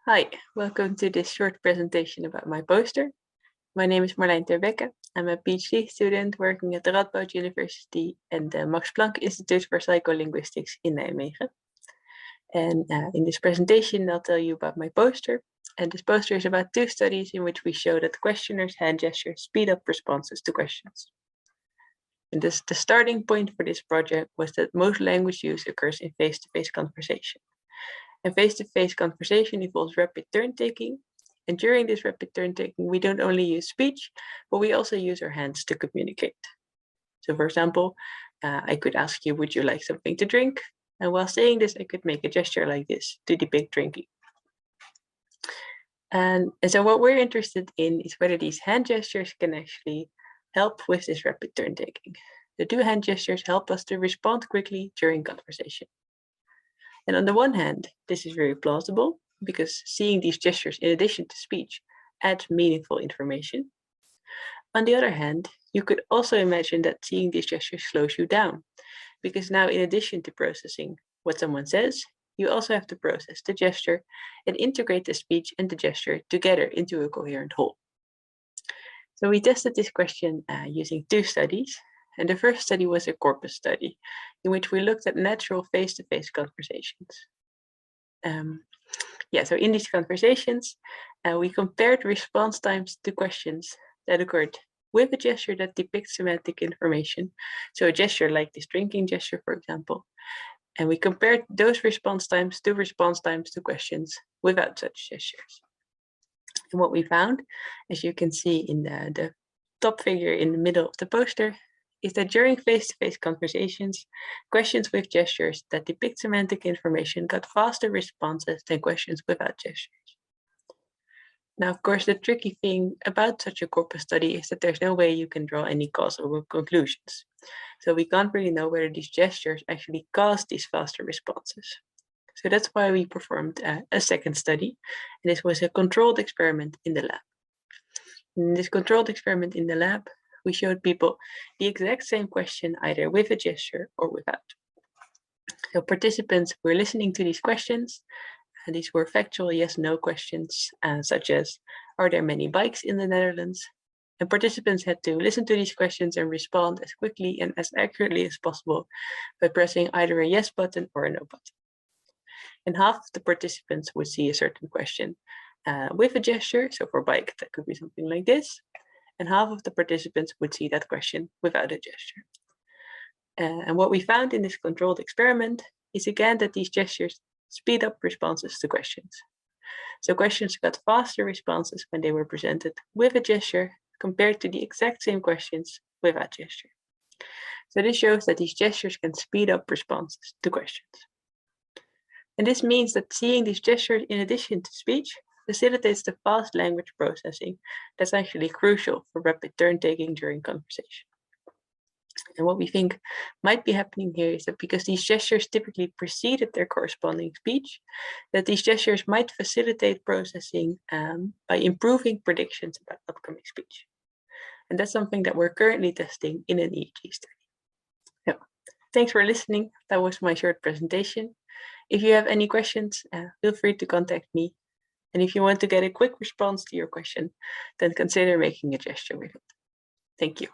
Hi, welcome to this short presentation about my poster. My name is Marlijn Bekke. I'm a PhD student working at the Radboud University and the Max Planck Institute for Psycholinguistics in Nijmegen. And in this presentation, I'll tell you about my poster. And this poster is about two studies in which we show that questioners' hand gestures speed up responses to questions. And the starting point for this project was that most language use occurs in face-to-face conversation. And face-to-face conversation involves rapid turn-taking. And during this rapid turn-taking, we don't only use speech, but we also use our hands to communicate. So for example, I could ask you, would you like something to drink? And while saying this, I could make a gesture like this to depict drinking. And so what we're interested in is whether these hand gestures can actually help with this rapid turn-taking. The two hand gestures help us to respond quickly during conversation. And on the one hand, this is very plausible because seeing these gestures in addition to speech adds meaningful information. On the other hand, you could also imagine that seeing these gestures slows you down because now in addition to processing what someone says, you also have to process the gesture and integrate the speech and the gesture together into a coherent whole. So we tested this question using two studies. And the first study was a corpus study in which we looked at natural face-to-face conversations. So in these conversations, we compared response times to questions that occurred with a gesture that depicts semantic information. So a gesture like this drinking gesture, for example. And we compared those response times to questions without such gestures. And what we found, as you can see in the top figure in the middle of the poster, is that during face-to-face conversations, questions with gestures that depict semantic information got faster responses than questions without gestures. Now, of course, the tricky thing about such a corpus study is that there's no way you can draw any causal conclusions. So we can't really know whether these gestures actually cause these faster responses. So that's why we performed a second study, and this was a controlled experiment in the lab. In this controlled experiment in the lab, we showed people the exact same question either with a gesture or without. So participants were listening to these questions, and these were factual yes-no questions, such as, are there many bikes in the Netherlands? And participants had to listen to these questions and respond as quickly and as accurately as possible by pressing either a yes button or a no button. And half of the participants would see a certain question with a gesture, so for bike, that could be something like this, and half of the participants would see that question without a gesture. And what we found in this controlled experiment is again that these gestures speed up responses to questions. So questions got faster responses when they were presented with a gesture compared to the exact same questions without gesture. So this shows that these gestures can speed up responses to questions. And this means that seeing these gestures in addition to speech facilitates the fast language processing that's actually crucial for rapid turn-taking during conversation. And what we think might be happening here is that because these gestures typically preceded their corresponding speech, that these gestures might facilitate processing by improving predictions about upcoming speech. And that's something that we're currently testing in an EEG study. So, thanks for listening. That was my short presentation. If you have any questions, feel free to contact me. And if you want to get a quick response to your question, then consider making a gesture with it. Thank you.